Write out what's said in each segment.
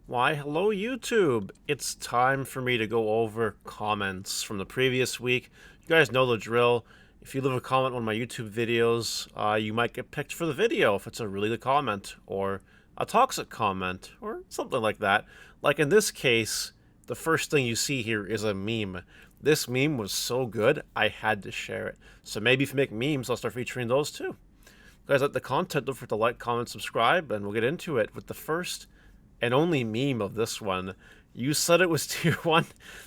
Why, hello YouTube! It's time for me to go over comments from the previous week. You guys know the drill. If you leave a comment on one of my YouTube videos, you might get picked for the video if it's a really good comment, or a toxic comment, or something like that. Like in this case, the first thing you see here is a meme. This meme was so good, I had to share it. So maybe if you make memes, I'll start featuring those too. Guys, like the content, don't forget to like, comment, subscribe, and we'll get into it with the first and only meme of this one. You said it was tier 1.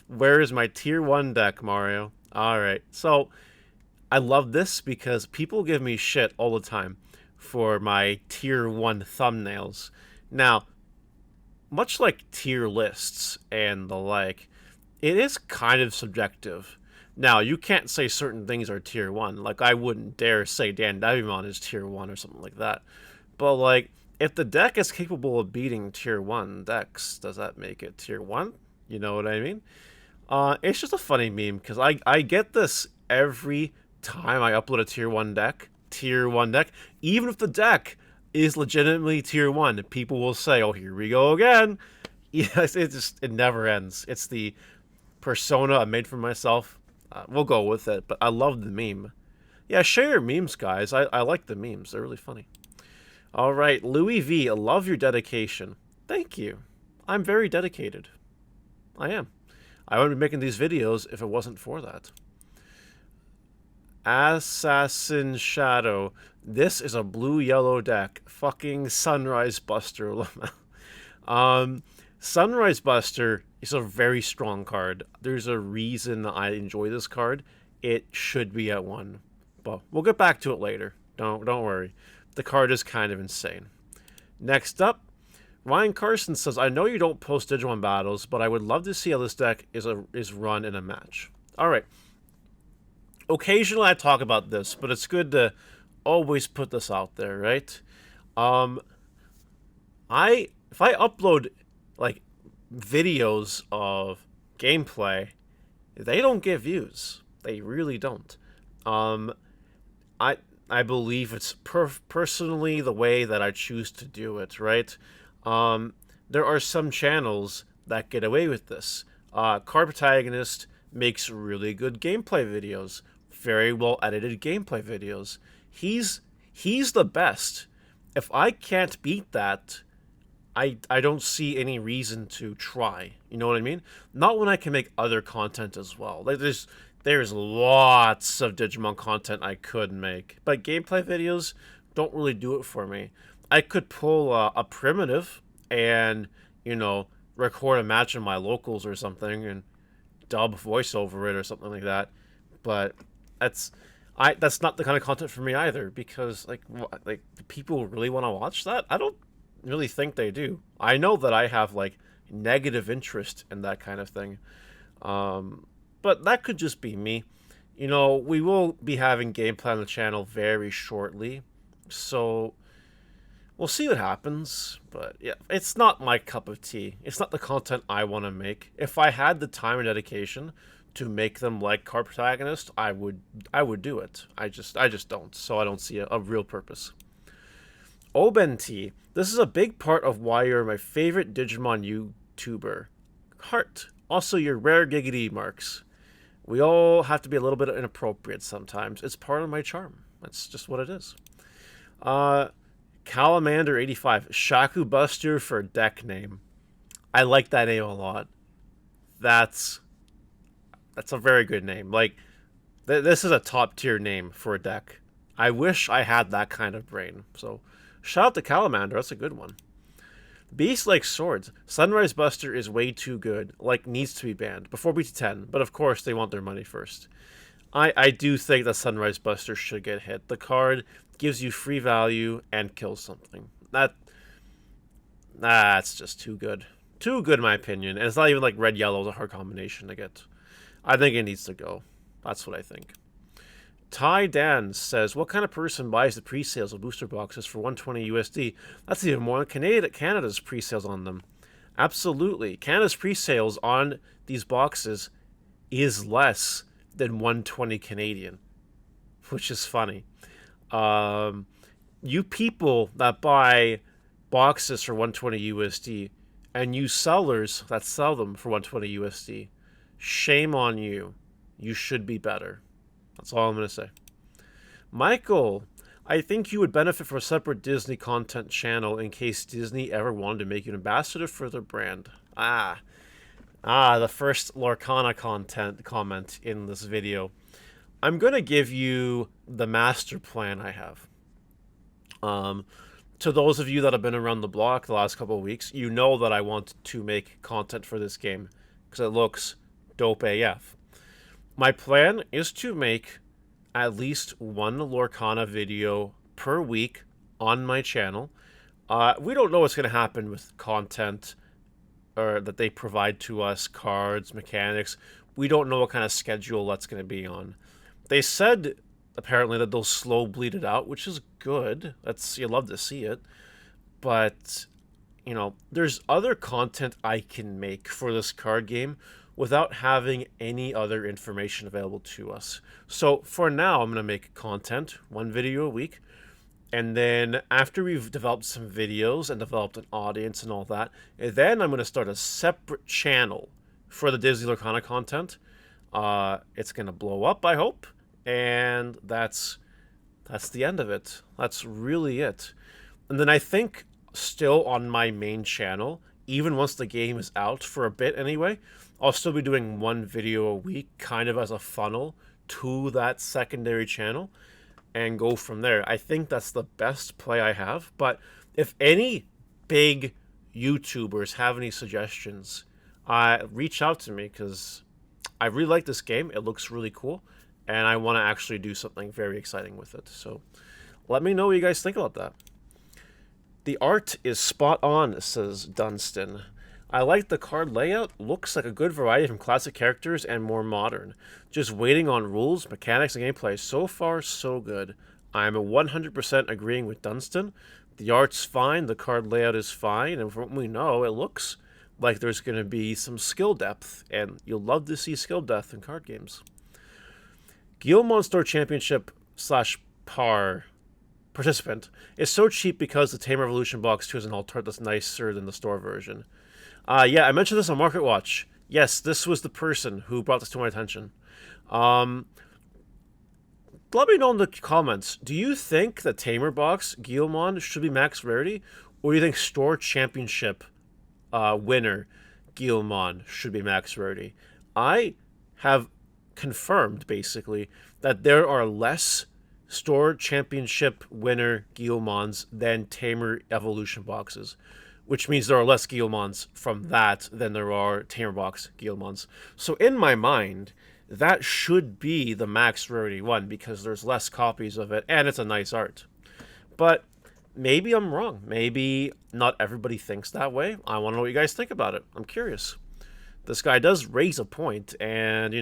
Where is my tier 1 deck, Mario? Alright, so I love this because people give me shit all the time for my tier 1 thumbnails. Now, much like tier lists and the like, it is kind of subjective. Now, you can't say certain things are tier 1. Like, I wouldn't dare say Dan Devimon is tier 1 or something like that. But, like, if the deck is capable of beating tier 1 decks, does that make it tier 1? You know what I mean? It's just a funny meme, because I get this every time I upload a tier 1 deck. Tier 1 deck. Even if the deck is legitimately tier 1, people will say, oh, here we go again. Yes, it never ends. It's the persona I made for myself. We'll go with it, but I love the meme. Yeah, share your memes, guys. I like the memes. They're really funny. All right, Louis V, I love your dedication. Thank you. I'm very dedicated. I am. I wouldn't be making these videos if it wasn't for that. Assassin Shadow. This is a blue-yellow deck. Fucking Sunrise Buster. Sunrise Buster is a very strong card. There's a reason I enjoy this card. It should be at 1. But we'll get back to it later. Don't worry. The card is kind of insane. Next up, Ryan Carson says, I know you don't post Digimon battles, but I would love to see how this deck is run in a match. Alright. Occasionally I talk about this, but it's good to always put this out there, right? If I upload like videos of gameplay, they don't get views. They really don't. I believe it's personally the way that I choose to do it, right? There are some channels that get away with this. Card Protagonist makes really good gameplay videos, very well edited gameplay videos. He's the best. If I can't beat that, I don't see any reason to try. You know what I mean? Not when I can make other content as well. Like there's lots of Digimon content I could make, but gameplay videos don't really do it for me. I could pull a primitive and, you know, record a match in my locals or something and dub voice over it or something like that, but that's not the kind of content for me either, because like people really want to watch that? I don't really think they do. I know that I have like negative interest in that kind of thing. But that could just be me. You know, we will be having gameplay on the channel very shortly, so we'll see what happens. But yeah, it's not my cup of tea. It's not the content I want to make. If I had the time and dedication to make them like Card Protagonist, I would do it. I just don't. So I don't see a real purpose. Obenti, this is a big part of why you're my favorite Digimon YouTuber. Heart. Also, your rare giggity marks. We all have to be a little bit inappropriate sometimes. It's part of my charm. That's just what it is. Calamander85. Shaku Buster for deck name. I like that name a lot. That's a very good name. Like, this is a top tier name for a deck. I wish I had that kind of brain. So, shout out to Calamander. That's a good one. Beast like swords. Sunrise Buster is way too good. Like, needs to be banned before BT10. But of course, they want their money first. I do think that Sunrise Buster should get hit. The card gives you free value and kills something. That's just too good. Too good in my opinion. And it's not even like red-yellow is a hard combination to get. I think it needs to go. That's what I think. Ty Dan says, what kind of person buys the pre-sales of booster boxes for 120 USD? That's even more than Canada's pre-sales on them. Absolutely. Canada's pre-sales on these boxes is less than 120 Canadian, which is funny. You people that buy boxes for 120 USD, and you sellers that sell them for 120 USD, shame on you. You should be better. That's all I'm going to say. Michael, I think you would benefit from a separate Disney content channel in case Disney ever wanted to make you an ambassador for their brand. The first Lorcana content comment in this video. I'm going to give you the master plan I have. To those of you that have been around the block the last couple of weeks, you know that I want to make content for this game because it looks dope AF. My plan is to make at least one Lorcana video per week on my channel. We don't know what's going to happen with content or that they provide to us, cards, mechanics. We don't know what kind of schedule that's going to be on. They said apparently that they'll slow bleed it out, which is good. You love to see it. But, there's other content I can make for this card game without having any other information available to us. So for now, I'm going to make content, one video a week. And then after we've developed some videos and developed an audience and all that, then I'm going to start a separate channel for the Disney Lorcana content. It's going to blow up, I hope. And that's the end of it. That's really it. And then I think still on my main channel, even once the game is out for a bit anyway, I'll still be doing one video a week kind of as a funnel to that secondary channel and go from there. I think that's the best play I have. But if any big YouTubers have any suggestions, reach out to me because I really like this game. It looks really cool. And I want to actually do something very exciting with it. So let me know what you guys think about that. The art is spot on, says Dunstan. I like the card layout. Looks like a good variety from classic characters and more modern. Just waiting on rules, mechanics, and gameplay. So far, so good. I'm 100% agreeing with Dunstan. The art's fine. The card layout is fine. And from what we know, it looks like there's going to be some skill depth. And you'll love to see skill depth in card games. Guillemot Store Championship / par participant is so cheap because the Tame Revolution box 2 is an alt art that's nicer than the store version. Yeah, I mentioned this on Market Watch. Yes, this was the person who brought this to my attention. Let me know in the comments. Do you think the Tamer box Guillemot should be max rarity, or do you think Store Championship winner Guillemot should be max rarity? I have confirmed basically that there are less Store Championship winner Guillemots than Tamer Evolution boxes, which means there are less Guillemots from that than there are Tamer box Guillemots. So in my mind, that should be the max rarity one because there's less copies of it and it's a nice art. But maybe I'm wrong. Maybe not everybody thinks that way. I want to know what you guys think about it. I'm curious. This guy does raise a point, and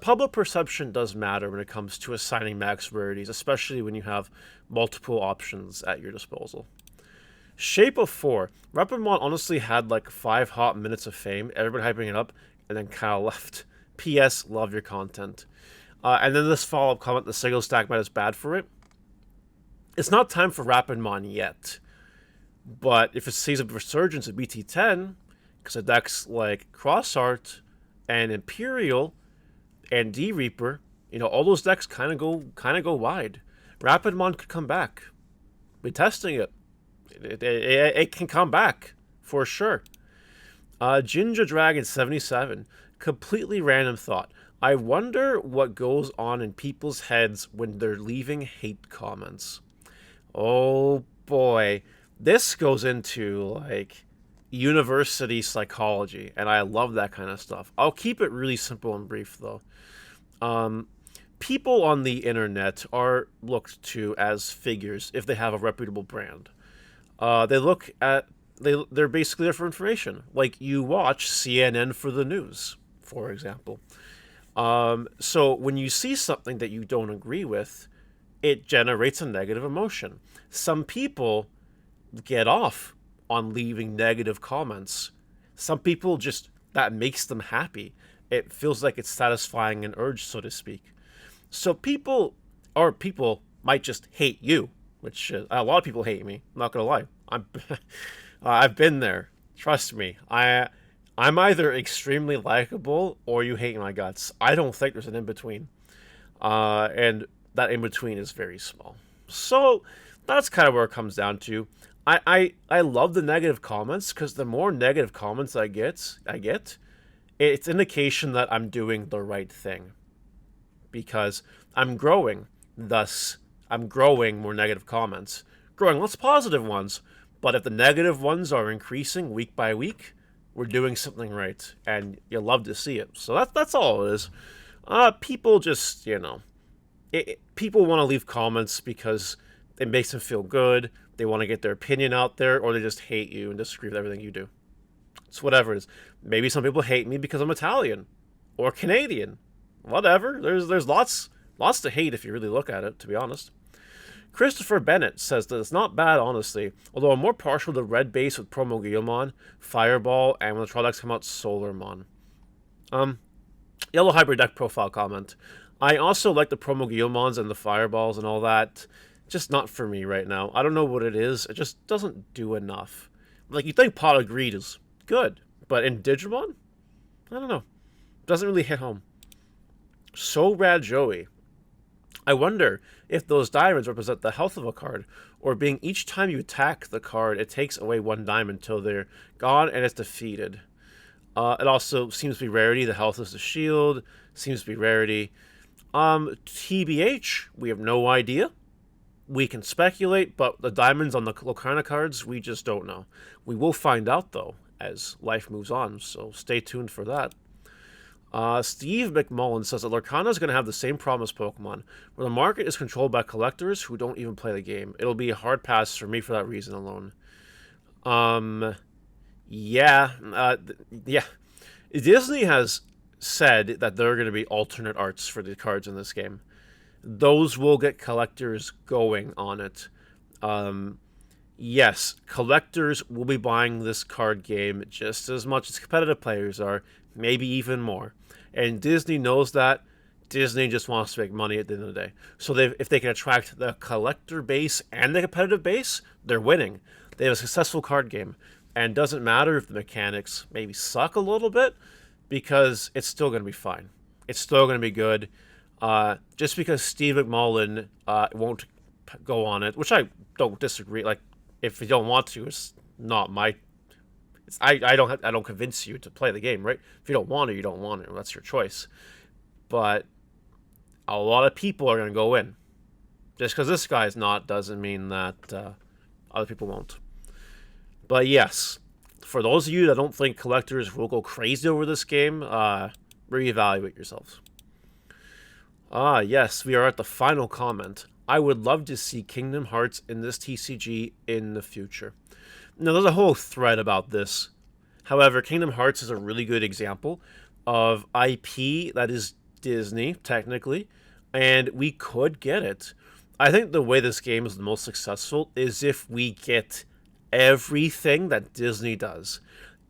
public perception does matter when it comes to assigning max rarities, especially when you have multiple options at your disposal. Shape of 4. Reprimand honestly had like 5 hot minutes of fame, everybody hyping it up, and then kind of left. P.S. Love your content. And then this follow-up comment, the single stack meta is bad for it. It's not time for Rapidmon yet, but if it sees a resurgence of BT10, because of decks like Crossart and Imperial and D-Reaper, all those decks kind of go wide. Rapidmon could come back. We're testing it. It can come back for sure. Ginger Dragon 77, completely random thought. I wonder what goes on in people's heads when they're leaving hate comments. Oh boy, this goes into like university psychology, and I love that kind of stuff. I'll keep it really simple and brief though. People on the internet are looked to as figures if they have a reputable brand. They're basically there for information. Like you watch CNN for the news, for example. So when you see something that you don't agree with, it generates a negative emotion. Some people get off on leaving negative comments. Some people that makes them happy. It feels like it's satisfying an urge, so to speak. So people might just hate you, which a lot of people hate me. I'm not gonna lie. I've been there. Trust me, I'm either extremely likable or you hate my guts. I don't think there's an in between, and that in between is very small. So that's kind of where it comes down to. I love the negative comments because the more negative comments I get, it's indication that I'm doing the right thing because I'm growing. Thus, I'm growing more negative comments, growing less positive ones. But if the negative ones are increasing week by week, we're doing something right, and you love to see it. So that's all it is. People just people want to leave comments because it makes them feel good. They want to get their opinion out there, or they just hate you and disagree with everything you do. It's whatever it is. Maybe some people hate me because I'm Italian or Canadian. Whatever. There's lots to hate if you really look at it, to be honest. Christopher Bennett says that it's not bad, honestly, although I'm more partial to red base with Promo Guilmon, Fireball, and when the Trollocks come out, Solarmon. Yellow Hybrid deck profile comment. I also like the Promo Guilmons and the Fireballs and all that. Just not for me right now. I don't know what it is. It just doesn't do enough. Like, you think Pot of Greed is good, but in Digimon? I don't know. Doesn't really hit home. So Rad Joey. I wonder if those diamonds represent the health of a card, or being each time you attack the card, it takes away one diamond until they're gone and it's defeated. It also seems to be rarity. The health is the shield. Seems to be rarity. TBH, we have no idea. We can speculate, but the diamonds on the Locarno cards, we just don't know. We will find out, though, as life moves on, so stay tuned for that. Steve McMullen says that Lorcana is going to have the same problem as Pokemon, where the market is controlled by collectors who don't even play the game. It'll be a hard pass for me for that reason alone. Yeah. Disney has said that there are going to be alternate arts for the cards in this game. Those will get collectors going on it. Yes, collectors will be buying this card game just as much as competitive players are, maybe even more. And Disney knows that. Disney just wants to make money at the end of the day. So if they can attract the collector base and the competitive base, they're winning. They have a successful card game. And it doesn't matter if the mechanics maybe suck a little bit, because it's still going to be fine. It's still going to be good. Just because Steve McMullen won't go on it, which I don't disagree. Like, if you don't want to, it's not my. I don't convince you to play the game, right? If you don't want to, you don't want to. That's your choice. But a lot of people are going to go in. Just because this guy's not doesn't mean that other people won't. But yes, for those of you that don't think collectors will go crazy over this game, reevaluate yourselves. Yes, we are at the final comment. I would love to see Kingdom Hearts in this TCG in the future. Now, there's a whole thread about this. However, Kingdom Hearts is a really good example of IP that is Disney, technically, and we could get it. I think the way this game is the most successful is if we get everything that Disney does.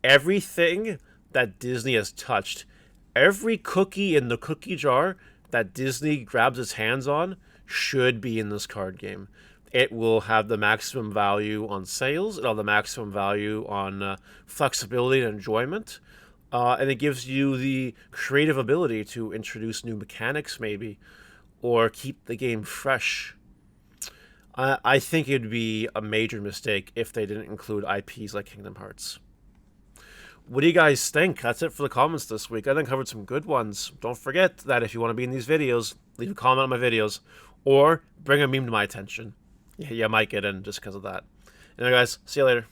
Everything that Disney has touched. Every cookie in the cookie jar that Disney grabs its hands on should be in this card game. It will have the maximum value on sales. It'll have the maximum value on flexibility and enjoyment. And it gives you the creative ability to introduce new mechanics, maybe, or keep the game fresh. I think it'd be a major mistake if they didn't include IPs like Kingdom Hearts. What do you guys think? That's it for the comments this week. I think I covered some good ones. Don't forget that if you want to be in these videos, leave a comment on my videos, or bring a meme to my attention. Yeah, you might get in just because of that. Anyway, guys, see you later.